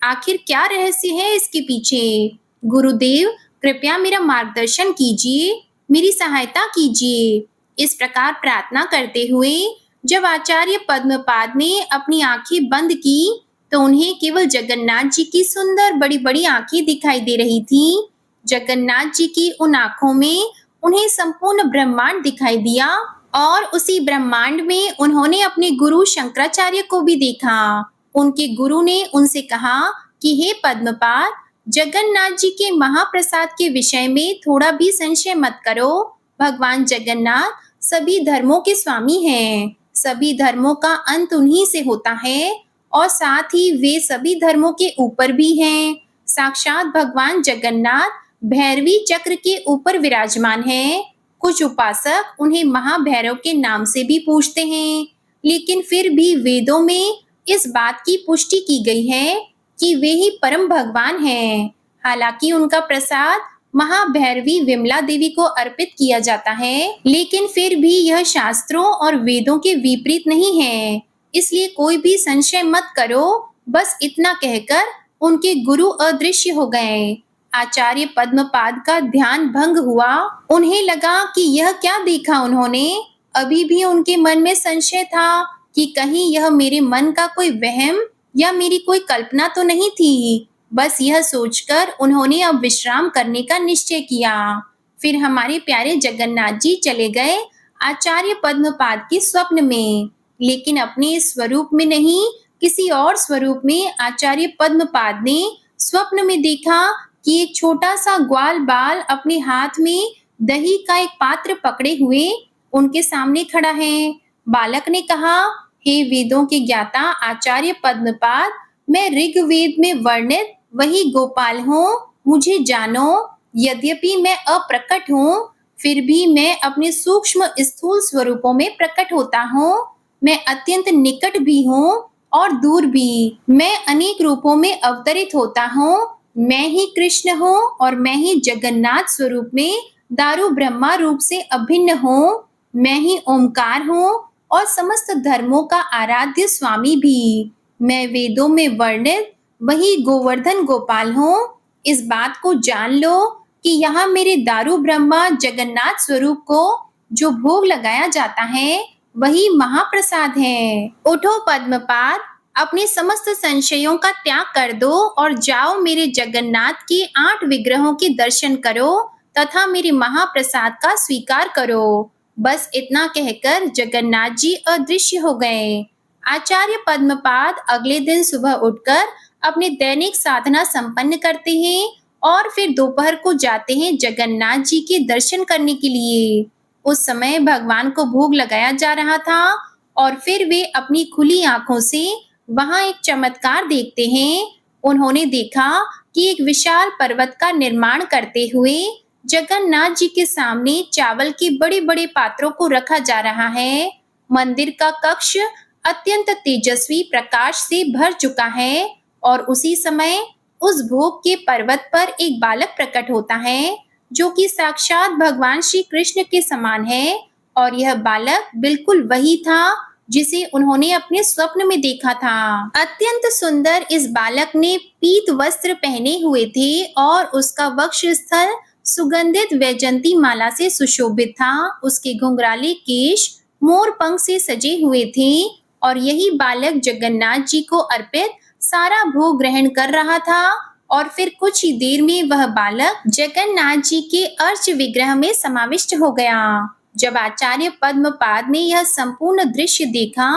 आखिर क्या रहस्य है इसके पीछे? गुरुदेव, कृपया मेरा मार्गदर्शन कीजिए, मेरी सहायता कीजिए। इस प्रकार प्रार्थना करते हुए जब आचार्य पद्मपाद ने अपनी आंखें बंद की तो उन्हें केवल जगन्नाथ जी की सुंदर बड़ी बड़ी आंखें दिखाई दे रही थी। जगन्नाथ जी की उन आंखों में उन्हें संपूर्ण ब्रह्मांड दिखाई दिया और उसी ब्रह्मांड में उन्होंने अपने गुरु शंकराचार्य को भी देखा। उनके गुरु ने उनसे कहा कि हे पद्मपाद, जगन्नाथ जी के महाप्रसाद के विषय में थोड़ा भी संशय मत करो। भगवान जगन्नाथ सभी धर्मों के स्वामी हैं। सभी धर्मों का अंत उन्हीं से होता है और साथ ही वे सभी धर्मों के ऊपर भी हैं। साक्षात भगवान जगन्नाथ भैरवी चक्र के ऊपर विराजमान है। कुछ उपासक उन्हें महाभैरव के नाम से भी पूछते हैं, लेकिन फिर भी वेदों में इस बात की पुष्टि की गई है कि वे ही परम भगवान हैं। हालांकि उनका प्रसाद महाभैरवी विमला देवी को अर्पित किया जाता है, लेकिन फिर भी यह शास्त्रों और वेदों के विपरीत नहीं है। इसलिए कोई भी संशय मत करो। बस इतना कहकर उनके गुरु अदृश्य हो गए। आचार्य पद्मपाद का ध्यान भंग हुआ। उन्हें लगा कि यह क्या देखा उन्होंने। अभी भी उनके मन में संशय था कि कहीं यह मेरे मन का कोई वहम या मेरी कोई कल्पना तो नहीं थी। बस यह सोचकर उन्होंने अब विश्राम करने का निश्चय किया। फिर हमारे प्यारे जगन्नाथ जी चले गए आचार्य पद्मपाद के स्वप्न में, लेकिन अपने स्वरूप में नहीं, किसी और स्वरूप में आचार्य पद्मपाद ने स्वप्न में देखा कि एक छोटा सा ग्वाल बाल अपने हाथ में दही का एक पात्र पकड़े हुए उनके सामने खड़ा है। बालक ने कहा, हे वेदों के ज्ञाता आचार्य पद्मपाद, मैं ऋग्वेद में वर्णित वही गोपाल हूँ, मुझे जानो। यद्यपि मैं अप्रकट हूँ, फिर भी मैं अपने सूक्ष्म स्थूल स्वरूपों में प्रकट होता हूँ। मैं अत्यंत निकट भी हूँ और दूर भी। मैं अनेक रूपों में अवतरित होता हूँ। मैं ही कृष्ण हूँ और मैं ही जगन्नाथ स्वरूप में दारू ब्रह्मा रूप से अभिन्न हूँ। मैं ही ओमकार हूँ और समस्त धर्मों का आराध्य स्वामी भी। मैं वेदों में वर्णित वही गोवर्धन गोपाल हूँ। इस बात को जान लो कि यहाँ मेरे दारू ब्रह्मा जगन्नाथ स्वरूप को जो भोग लगाया जाता है वही महाप्रसाद है। उठो पद्मपाद, अपने समस्त संशयों का त्याग कर दो और जाओ मेरे जगन्नाथ के 8 विग्रहों के दर्शन करो तथा मेरे महाप्रसाद का स्वीकार करो। बस इतना कहकर जगन्नाथ जी अदृश्य हो गए। आचार्य पद्मपाद अगले दिन सुबह उठकर अपनी दैनिक साधना संपन्न करते हैं और फिर दोपहर को जाते हैं जगन्नाथ जी के दर्शन करने के लिए। उस समय भगवान को भोग लगाया जा रहा था और फिर वे अपनी खुली आंखों से वहां एक चमत्कार देखते हैं। उन्होंने देखा कि एक विशाल पर्वत का निर्माण करते हुए जगन्नाथ जी के सामने चावल के बड़े-बड़े पात्रों को रखा जा रहा है। मंदिर का कक्ष अत्यंत तेजस्वी प्रकाश से भर चुका है और उसी समय उस भोग के पर्वत पर एक बालक प्रकट होता है जो कि साक्षात भगवान श्री कृष्ण के समान है और यह बालक बिल्कुल वही था जिसे उन्होंने अपने स्वप्न में देखा था। अत्यंत सुंदर इस बालक ने पीत वस्त्र पहने हुए थे और उसका वक्ष स्थल सुगंधित वैजंती माला से सुशोभित था। उसके घुंघराले केश मोर पंख से सजे हुए थे और यही बालक जगन्नाथ जी को अर्पित सारा भोग ग्रहण कर रहा था और फिर कुछ ही देर में वह बालक जगन्नाथ जी के अर्च विग्रह में समाविष्ट हो गया। जब आचार्य पद्मपाद ने यह संपूर्ण दृश्य देखा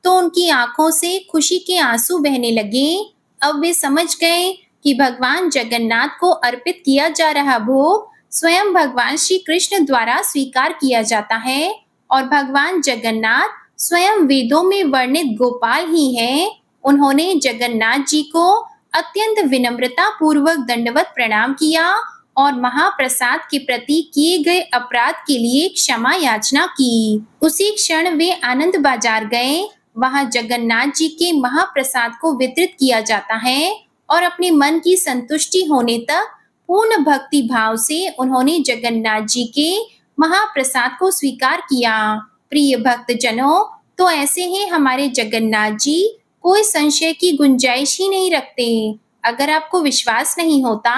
तो उनकी आंखों से खुशी के आंसू बहने लगे। अब वे समझ गए कि भगवान जगन्नाथ को अर्पित किया जा रहा भोग स्वयं भगवान श्री कृष्ण द्वारा स्वीकार किया जाता है और भगवान जगन्नाथ स्वयं वेदों में वर्णित गोपाल ही है। उन्होंने जगन्नाथ जी को अत्यंत विनम्रता पूर्वक दंडवत प्रणाम किया और महाप्रसाद के प्रति किए गए अपराध के लिए क्षमा याचना की। उसी क्षण वे आनंद बाजार गए। वहां जगन्नाथ जी के महाप्रसाद को वितरित किया जाता है और अपने मन की संतुष्टि होने तक पूर्ण भक्ति भाव से उन्होंने जगन्नाथ जी के महाप्रसाद को स्वीकार किया। प्रिय भक्त जनों, तो ऐसे ही हमारे जगन्नाथ जी कोई संशय की गुंजाइश ही नहीं रखते। अगर आपको विश्वास नहीं होता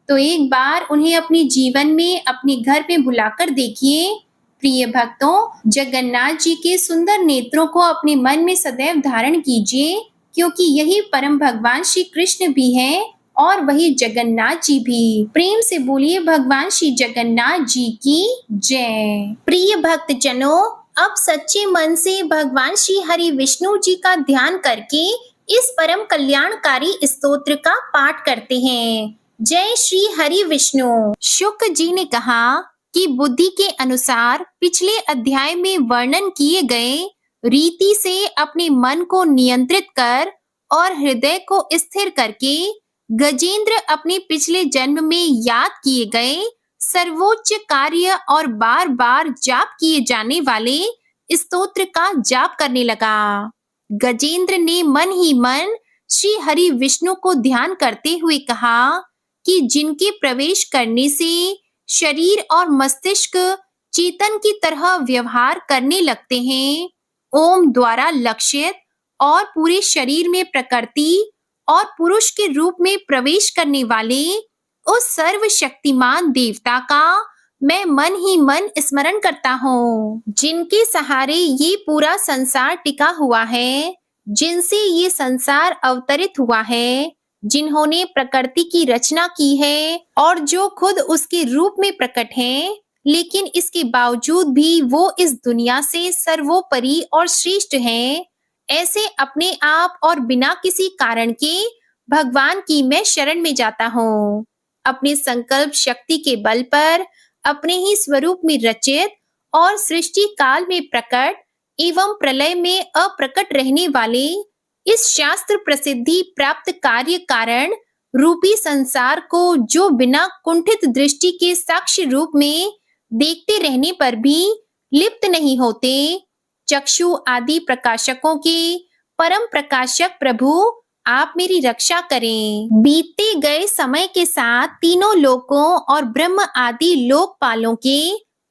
तो एक बार उन्हें अपने जीवन में अपने घर में बुलाकर देखिए। प्रिय भक्तों, जगन्नाथ जी के सुंदर नेत्रों को अपने मन में सदैव धारण कीजिए, क्योंकि यही परम भगवान श्री कृष्ण भी हैं और वही जगन्नाथ जी भी। प्रेम से बोलिए भगवान श्री जगन्नाथ जी की जय। प्रिय भक्त जनों, अब सच्चे मन से भगवान श्री हरि विष्णु जी का ध्यान करके इस परम कल्याणकारी स्तोत्र का पाठ करते हैं। जय श्री हरि विष्णु। शुक जी ने कहा कि बुद्धि के अनुसार पिछले अध्याय में वर्णन किए गए रीति से अपने मन को नियंत्रित कर और हृदय को स्थिर करके गजेंद्र अपने पिछले जन्म में याद किए गए सर्वोच्च कार्य और बार बार जाप किए जाने वाले स्तोत्र का जाप करने लगा। गजेंद्र ने मन ही मन श्री हरि विष्णु को ध्यान करते हुए कहा कि जिनके प्रवेश करने से शरीर और मस्तिष्क चेतन की तरह व्यवहार करने लगते हैं, ओम द्वारा लक्षित और पूरे शरीर में प्रकृति और पुरुष के रूप में प्रवेश करने वाले उस सर्वशक्तिमान देवता का मैं मन ही मन स्मरण करता हूँ, जिनके सहारे ये पूरा संसार टिका हुआ है, जिनसे ये संसार अवतरित हुआ है, जिन्होंने प्रकृति की रचना की है और जो खुद उसके रूप में प्रकट हैं, लेकिन इसके बावजूद भी वो इस दुनिया से सर्वोपरि और श्रेष्ठ हैं। ऐसे अपने आप और बिना किसी कारण के भगवान की मैं शरण में जाता हूँ। अपने संकल्प शक्ति के बल पर अपने ही स्वरूप में रचित और सृष्टि काल में प्रकट एवं प्रलय में अप्रकट रहने वाले इस शास्त्र प्रसिद्धि प्राप्त कार्य कारण रूपी संसार को जो बिना कुंठित दृष्टि के साक्ष्य रूप में देखते रहने पर भी लिप्त नहीं होते, चक्षु आदि प्रकाशकों के परम प्रकाशक प्रभु आप मेरी रक्षा करें। बीतते गए समय के साथ तीनों लोकों और ब्रह्म आदि लोकपालों के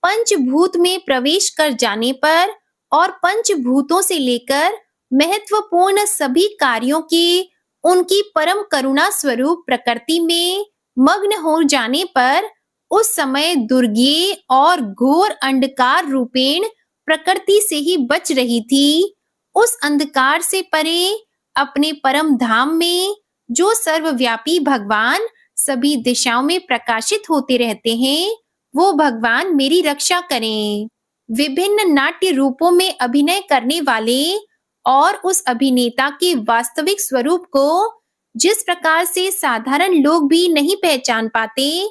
पंचभूत में प्रवेश कर जाने पर और पंचभूतों से लेकर महत्वपूर्ण सभी कार्यों के उनकी परम करुणा स्वरूप प्रकृति में मग्न हो जाने पर उस समय दुर्गे और घोर अंधकार रूपेण प्रकृति से ही बच रही थी। उस अंधकार से परे अपने परम धाम में जो सर्वव्यापी भगवान सभी दिशाओं में प्रकाशित होते रहते हैं, वो भगवान मेरी रक्षा करें। विभिन्न नाट्य रूपों में अभिनय करने वाले और उस अभिनेता के वास्तविक स्वरूप को जिस प्रकार से साधारण लोग भी नहीं पहचान पाते,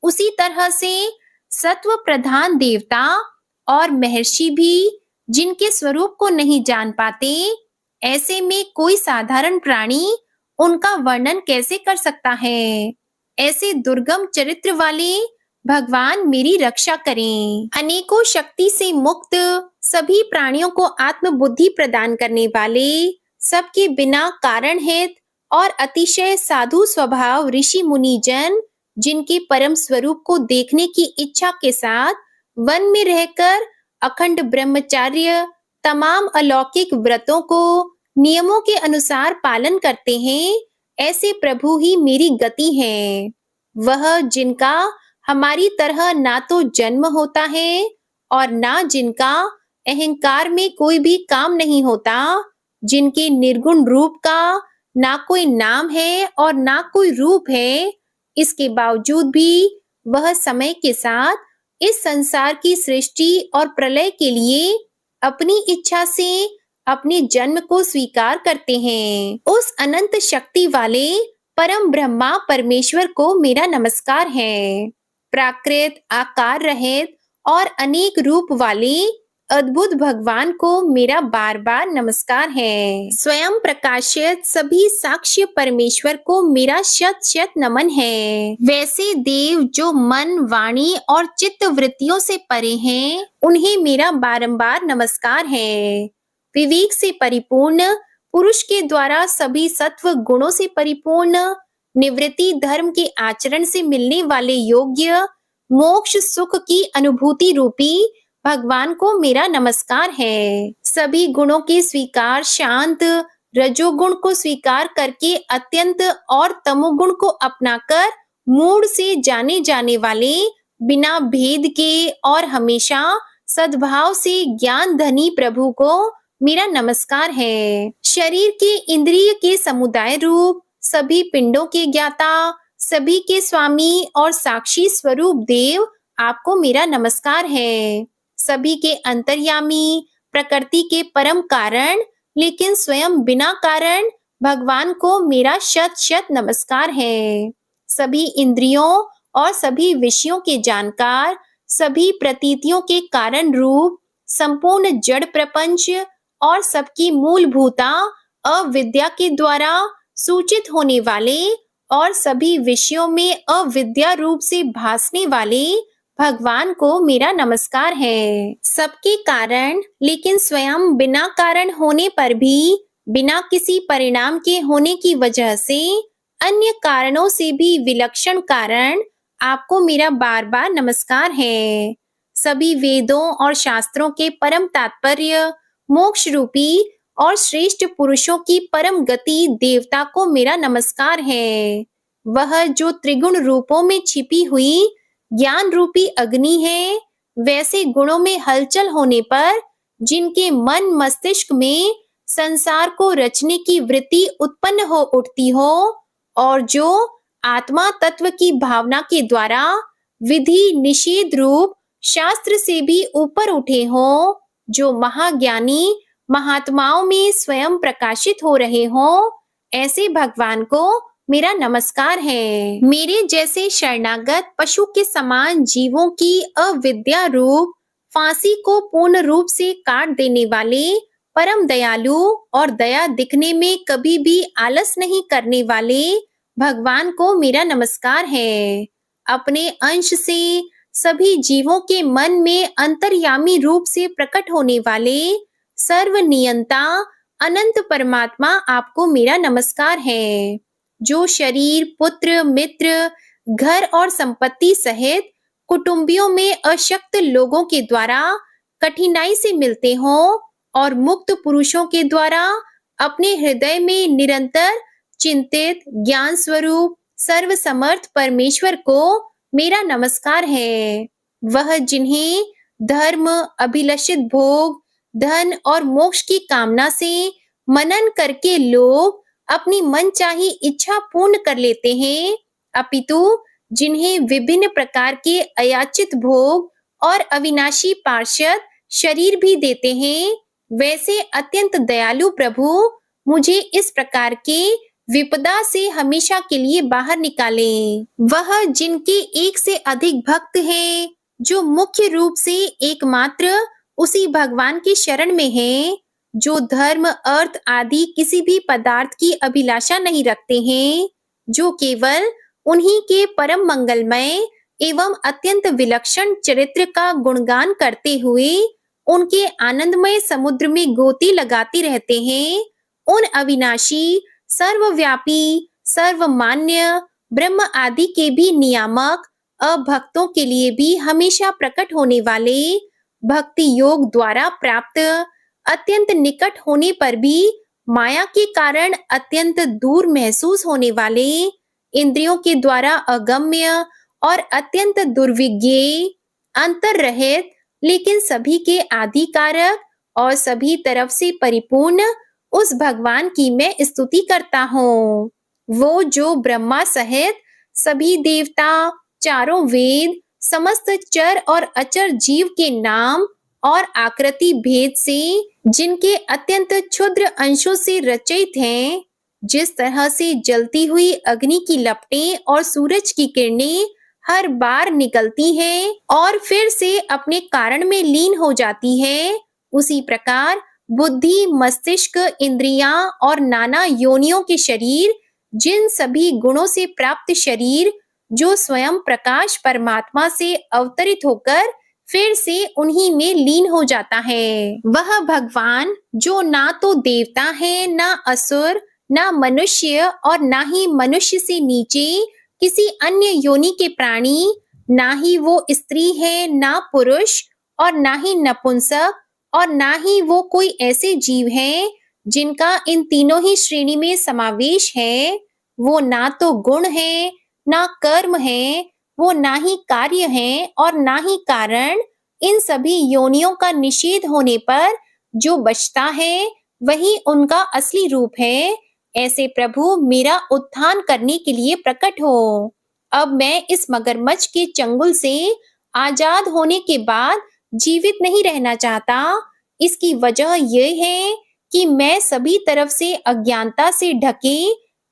उसी तरह से सत्व प्रधान देवता और महर्षि भी जिनके स्वरूप को नहीं जान पाते, ऐसे में कोई साधारण प्राणी उनका वर्णन कैसे कर सकता है। ऐसे दुर्गम चरित्र वाले भगवान मेरी रक्षा करें। अनेकों शक्ति से मुक्त सभी प्राणियों को आत्मबुद्धि प्रदान करने वाले, सबके बिना कारण हित और अतिशय साधु स्वभाव ऋषि मुनि जन जिनके परम स्वरूप को देखने की इच्छा के साथ वन में रहकर अखंड ब्रह्मचार्य तमाम अलौकिक व्रतों को नियमों के अनुसार पालन करते हैं, ऐसे प्रभु ही मेरी गति है। वह जिनका हमारी तरह ना तो जन्म होता है और ना जिनका अहंकार में कोई भी काम नहीं होता, जिनके निर्गुण रूप का ना कोई नाम है और ना कोई रूप है, इसके बावजूद भी वह समय के साथ इस संसार की सृष्टि और प्रलय के लिए अपनी इच्छा से अपने जन्म को स्वीकार करते हैं। उस अनंत शक्ति वाले परम ब्रह्मा परमेश्वर को मेरा नमस्कार है। प्राकृत आकार रहित और अनेक रूप वाले अद्भुत भगवान को मेरा बार बार नमस्कार है। स्वयं प्रकाशित सभी साक्ष्य परमेश्वर को मेरा शत शत नमन है। वैसे देव जो मन वाणी और चित्त वृत्तियों से परे हैं, उन्हें मेरा बारंबार नमस्कार है। विवेक से परिपूर्ण पुरुष के द्वारा सभी सत्व गुणों से परिपूर्ण निवृत्ति धर्म के आचरण से मिलने वाले योग्य मोक्ष सुख की अनुभूति रूपी भगवान को मेरा नमस्कार है। सभी गुणों के स्वीकार शांत रजोगुण को स्वीकार करके अत्यंत और तमोगुण को अपनाकर मूड से जाने जाने वाले बिना भेद के और हमेशा सद्भाव से ज्ञान धनी प्रभु को मेरा नमस्कार है। शरीर के इंद्रिय के समुदाय रूप सभी पिंडों के ज्ञाता सभी के स्वामी और साक्षी स्वरूप देव आपको मेरा नमस्कार है। सभी के अंतर्यामी प्रकृति के परम कारण लेकिन स्वयं बिना कारण भगवान को मेरा शत शत नमस्कार है। सभी इंद्रियों और सभी विषयों के जानकार सभी प्रतीतियों के कारण रूप संपूर्ण जड़ प्रपंच और सबकी मूलभूता अविद्या के द्वारा सूचित होने वाले और सभी विषयों में अविद्या रूप से भासने वाले भगवान को मेरा नमस्कार है। सबके कारण लेकिन स्वयं बिना कारण होने पर भी बिना किसी परिणाम के होने की वजह से अन्य कारणों से भी विलक्षण कारण आपको मेरा बार बार नमस्कार है। सभी वेदों और शास्त्रों के परम तात्पर्य मोक्ष रूपी और श्रेष्ठ पुरुषों की परम गति देवता को मेरा नमस्कार है। वह जो त्रिगुण रूपों में छिपी हुई ज्ञान रूपी अग्नि है, वैसे गुणों में हलचल होने पर जिनके मन मस्तिष्क में संसार को रचने की वृत्ति उत्पन्न हो उठती हो, और जो आत्मा तत्व की भावना के द्वारा विधि निषेध रूप शास्त्र से भी ऊपर उठे हों, जो महाज्ञानी महात्माओं में स्वयं प्रकाशित हो रहे हों, ऐसे भगवान को मेरा नमस्कार है। मेरे जैसे शरणागत पशु के समान जीवों की अविद्या रूप फांसी को पूर्ण रूप से काट देने वाले परम दयालु और दया दिखने में कभी भी आलस नहीं करने वाले भगवान को मेरा नमस्कार है। अपने अंश से सभी जीवों के मन में अंतर्यामी रूप से प्रकट होने वाले सर्वनियंता अनंत परमात्मा आपको मेरा नमस्कार है। जो शरीर पुत्र मित्र घर और संपत्ति सहित कुटुंबियों में अशक्त लोगों के द्वारा कठिनाई से मिलते हों और मुक्त पुरुषों के द्वारा अपने हृदय में निरंतर चिंतित ज्ञान स्वरूप सर्वसमर्थ परमेश्वर को मेरा नमस्कार है। वह जिन्हें धर्म अभिलषित भोग धन और मोक्ष की कामना से मनन करके लोग अपनी मनचाही इच्छा पूर्ण कर लेते हैं, अपितु जिन्हें विभिन्न प्रकार के अयाचित भोग और अविनाशी पार्षद शरीर भी देते हैं, वैसे अत्यंत दयालु प्रभु मुझे इस प्रकार के विपदा से हमेशा के लिए बाहर निकालें। वह जिनके एक से अधिक भक्त हैं, जो मुख्य रूप से एकमात्र उसी भगवान की शरण में हैं, जो धर्म अर्थ आदि किसी भी पदार्थ की अभिलाषा नहीं रखते हैं, जो केवल उन्हीं के परम मंगलमय एवं अत्यंत विलक्षण चरित्र का गुणगान करते हुए उनके आनंदमय समुद्र में गोती लगाते रहते हैं, उन अविनाशी सर्वव्यापी सर्वमान्य ब्रह्म आदि के भी नियामक अभक्तों के लिए भी हमेशा प्रकट होने वाले भक्ति योग द्वारा प्राप्त अत्यंत निकट होने पर भी माया के कारण अत्यंत दूर महसूस होने वाले इंद्रियों के द्वारा अगम्य और अत्यंत दुर्विज्ञेय अंतर्रहित लेकिन सभी के आदि कारक और सभी तरफ से परिपूर्ण उस भगवान की मैं स्तुति करता हूँ। वो जो ब्रह्मा सहित सभी देवता चारों वेद समस्त चर और अचर जीव के नाम और आकृति भेद से जिनके अत्यंत क्षुद्र अंशों से रचित हैं, जिस तरह से जलती हुई अग्नि की लपटें और सूरज की किरणें हर बार निकलती हैं और फिर से अपने कारण में लीन हो जाती है, उसी प्रकार बुद्धि मस्तिष्क इंद्रियां और नाना योनियों के शरीर जिन सभी गुणों से प्राप्त शरीर जो स्वयं प्रकाश परमात्मा से अवतरित होकर फिर से उन्हीं में लीन हो जाता है। वह भगवान जो ना तो देवता है ना असुर ना मनुष्य और ना ही मनुष्य से नीचे किसी अन्य योनि के प्राणी, ना ही वो स्त्री है ना पुरुष और ना ही नपुंसक और ना ही वो कोई ऐसे जीव हैं जिनका इन तीनों ही श्रेणी में समावेश है। वो ना तो गुण है ना कर्म है, वो ना ही कार्य है और ना ही कारण। इन सभी योनियों का निषेध होने पर जो बचता है वही उनका असली रूप है। ऐसे प्रभु मेरा उत्थान करने के लिए प्रकट हो। अब मैं इस मगरमच्छ के चंगुल से आजाद होने के बाद जीवित नहीं रहना चाहता। इसकी वजह यह है कि मैं सभी तरफ से अज्ञानता से ढके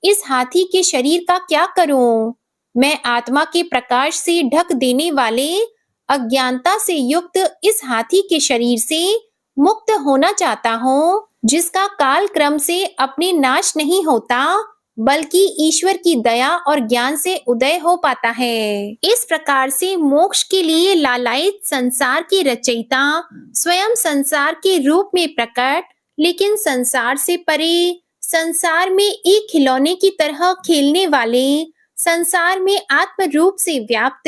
इस हाथी के शरीर का क्या करूं? मैं आत्मा के प्रकाश से ढक देने वाले अज्ञानता से युक्त इस हाथी के शरीर से मुक्त होना चाहता हूँ, जिसका काल क्रम से अपने नाश नहीं होता बल्कि ईश्वर की दया और ज्ञान से उदय हो पाता है। इस प्रकार से मोक्ष के लिए लालायित संसार के रचयिता स्वयं संसार के रूप में प्रकट, लेकिन संसार से परे, संसार में एक खिलौने की तरह खेलने वाले, संसार में आत्म रूप से व्याप्त,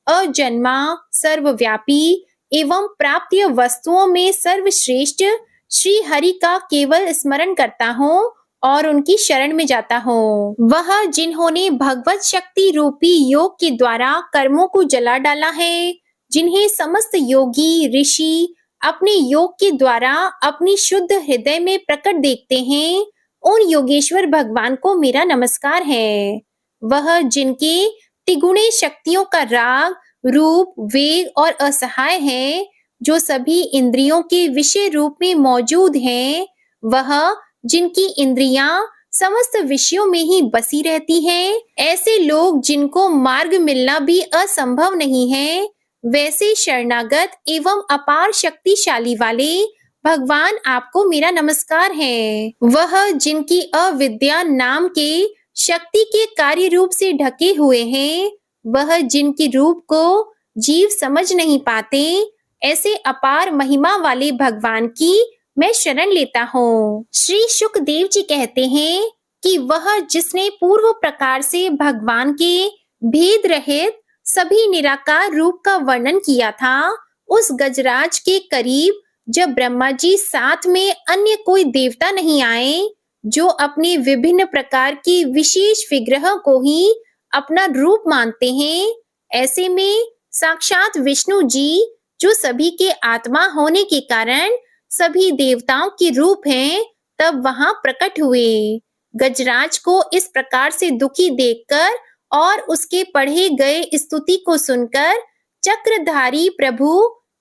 अजन्मा, सर्वव्यापी एवं प्राप्य वस्तुओं में सर्वश्रेष्ठ श्री हरि का केवल स्मरण करता हूँ और उनकी शरण में जाता हूँ। वह जिन्होंने भगवत शक्ति रूपी योग के द्वारा कर्मों को जला डाला है, जिन्हें समस्त योगी ऋषि अपने योग के द्वारा अपनी शुद्ध हृदय में प्रकट देखते हैं, उन योगेश्वर भगवान को मेरा नमस्कार है। वह जिनके तिगुने शक्तियों का राग, रूप, वेग और असहाय है, जो सभी इंद्रियों के विषय रूप में मौजूद हैं, वह जिनकी इंद्रियां समस्त विषयों में ही बसी रहती हैं, ऐसे लोग जिनको मार्ग मिलना भी असंभव नहीं है, वैसे शरणागत एवं अपार शक्तिशाली वाले भगवान आपको मेरा नमस्कार है। वह जिनकी अविद्या नाम के शक्ति के कार्य रूप से ढके हुए हैं, वह जिनके रूप को जीव समझ नहीं पाते, ऐसे अपार महिमा वाले भगवान की मैं शरण लेता हूँ। श्री शुकदेव जी कहते हैं कि वह जिसने पूर्व प्रकार से भगवान के भेद रहित सभी निराकार रूप का वर्णन किया था, उस गजराज के करीब जब ब्रह्मा जी साथ में अन्य कोई देवता नहीं आए, जो अपने विभिन्न प्रकार के विशेष विग्रह को ही अपना रूप मानते हैं, ऐसे में साक्षात विष्णु जी, जो सभी के आत्मा होने के कारण सभी देवताओं के रूप हैं, तब वहां प्रकट हुए। गजराज को इस प्रकार से दुखी देखकर और उसके पढ़े गए स्तुति को सुनकर चक्रधारी प्रभु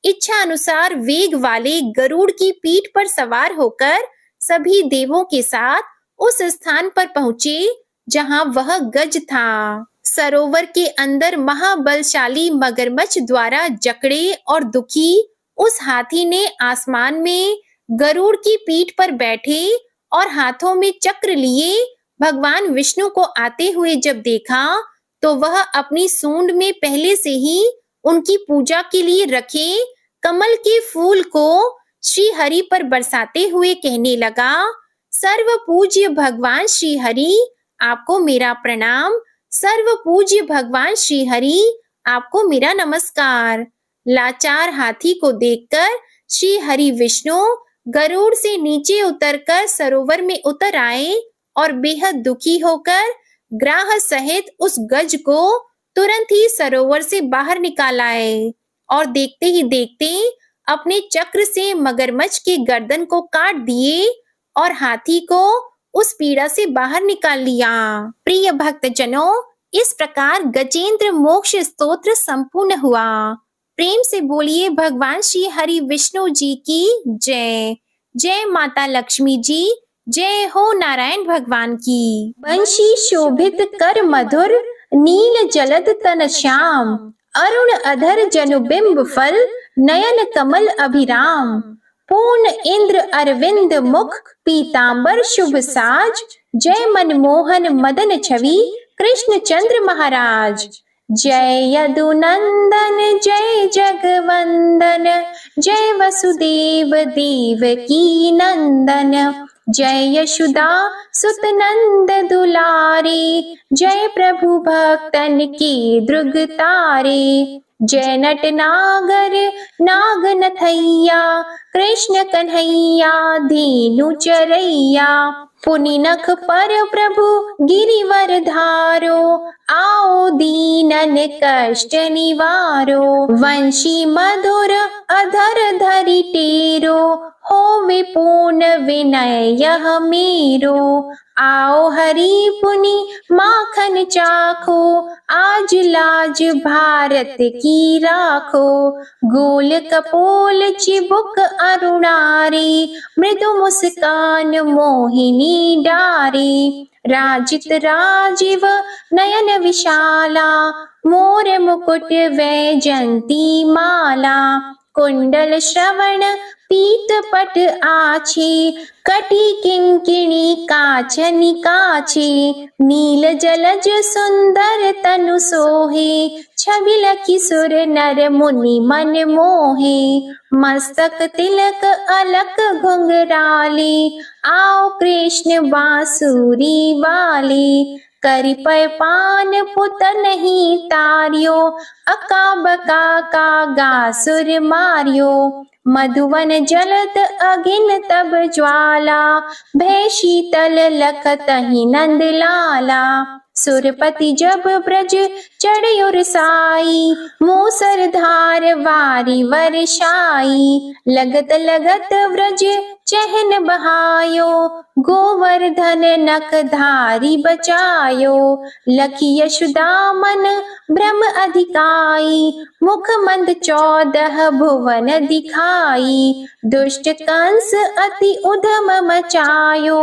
इच्छा अनुसार वेग वाले गरुड़ की पीठ पर सवार होकर सभी देवों के साथ उस स्थान पर पहुंचे जहां वह गज था। सरोवर के अंदर महाबलशाली मगरमच्छ द्वारा जकड़े और दुखी उस हाथी ने आसमान में गरुड़ की पीठ पर बैठे और हाथों में चक्र लिए भगवान विष्णु को आते हुए जब देखा, तो वह अपनी सूंड में पहले से ही उनकी पूजा के लिए रखे कमल के फूल को श्री हरि पर बरसाते हुए कहने लगा, सर्व पूज्य भगवान श्री हरि, आपको मेरा प्रणाम। सर्व पूज्य भगवान श्री हरि, आपको मेरा नमस्कार। लाचार हाथी को देखकर श्री हरि विष्णु गरुड़ से नीचे उतरकर सरोवर में उतर आए और बेहद दुखी होकर ग्राह सहित उस गज को तुरंत ही सरोवर से बाहर निकाल आए और देखते ही देखते अपने चक्र से मगरमच्छ के गर्दन को काट दिए और हाथी को उस पीड़ा से बाहर निकाल लिया। प्रिय भक्तजनों, इस प्रकार गजेंद्र मोक्ष स्तोत्र संपूर्ण हुआ। प्रेम से बोलिए भगवान श्री हरि विष्णु जी की जय। जय माता लक्ष्मी जी, जय हो नारायण भगवान की। बंशी शोभित कर मधुर, नील जलद तन श्याम, अरुण अधर जनुबिंब फल, नयन कमल अभिराम। पूर्ण इंद्र अरविंद मुख, पीतांबर शुभ साज, जय मनमोहन मदन छवि, कृष्ण चंद्र महाराज। जय यदुनंदन जय जगवंदन, जय वसुदेव देवकी नंदन, जय यशोदा सुत नंद दुलारे, जय प्रभु भक्तन के द्रुग तारे। जय नट नागर नाग नथैया, कृष्ण कन्हैया धेनु चरैया। पुनि नख पर प्रभु गिरिवर धारो, आओ दीनन कष्ट निवारो। वंशी मधुर अधर धरि टेरो, होवे पूर्ण विनय यह मेरो। आओ हरि पुनि माखन चाखो, आज लाज भारत की राखो। गोल कपोल चिबुक अरुणारी, मृदु मुस्कान मोहिनी डारी। राजित राजीव नयन विशाला, मोर मुकुट वैजंती माला। कुंडल श्रवण पीत पट आछी, कटी किंकिणी काचनि काछी। नील जलज सुंदर तनु सोहे, छबि लखि सुर नर मुनि मन मोहे। मस्तक तिलक अलक घुंघराले, आओ कृष्ण बांसुरी वाले। करि पय पान पुत नहीं तारियो, अका बका का गासुर मारियो। मधुवन जलत अगिन तब ज्वाला, भय शीतल लखतहि नंद लाला। सुरपति जब ब्रज चढ़यो रसाई, मूसरधार वारी वर्षाई। लगत लगत व्रज चहन बहायो, गोवर्धन नखधारी बचायो। लखी यशोदा मन भ्रम अधिकाई, मुख मंद 14 भुवन दिखाई। दुष्ट कंस अति उधम मचायो,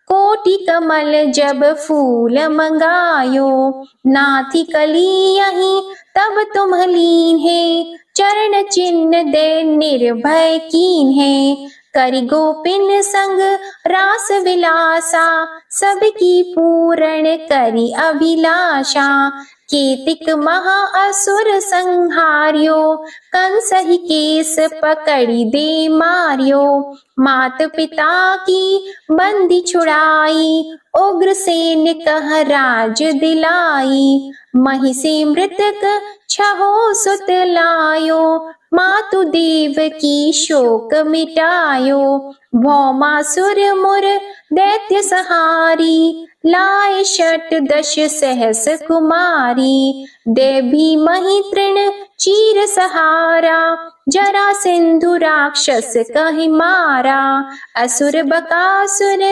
कोटि कमल जब फूल मंगायो। नाथी कली यहीं तब तुम लीन है, चरण चिन्ह दे निर्भय कीन है। करि गोपिन संग रास विलासा, सबकी पूर्ण करि अभिलाषा। केतिक महा असुर संहार्यो, कंस ही केस पकड़ी दे मार्यो। मात पिता की बंदी छुड़ाई, उग्रसेन कह राज दिलाई। महिषी मृतक छहो सुत लायो, मातु देव की शोक मिटायो। भौमासुर मुर दैत्य सहारी, लाए 10 सहस कुमारी। देवी मही तृण चीर सहारा, जरा सिंधु राक्षस कहि मारा। असुर बकासुर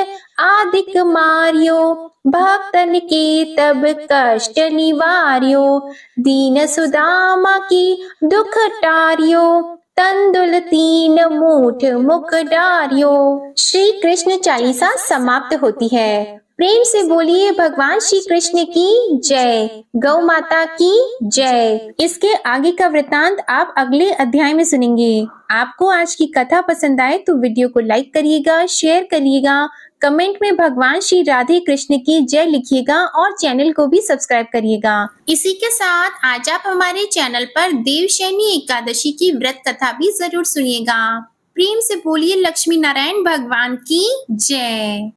आदिक मार्यो, भक्तन के तब कष्ट निवार्यो। दीन सुदामा की दुख टार्यो, तंदुल 3 मूठ मुख डार्यो। श्री कृष्ण चालीसा समाप्त होती है। प्रेम से बोलिए भगवान श्री कृष्ण की जय, गौ माता की जय। इसके आगे का वृतांत आप अगले अध्याय में सुनेंगे। आपको आज की कथा पसंद आए तो वीडियो को लाइक करिएगा, शेयर करिएगा, कमेंट में भगवान श्री राधे कृष्ण की जय लिखिएगा और चैनल को भी सब्सक्राइब करिएगा। इसी के साथ आज आप हमारे चैनल पर देवशयनी एकादशी की व्रत कथा भी जरूर सुनिएगा। प्रेम से बोलिए लक्ष्मी नारायण भगवान की जय।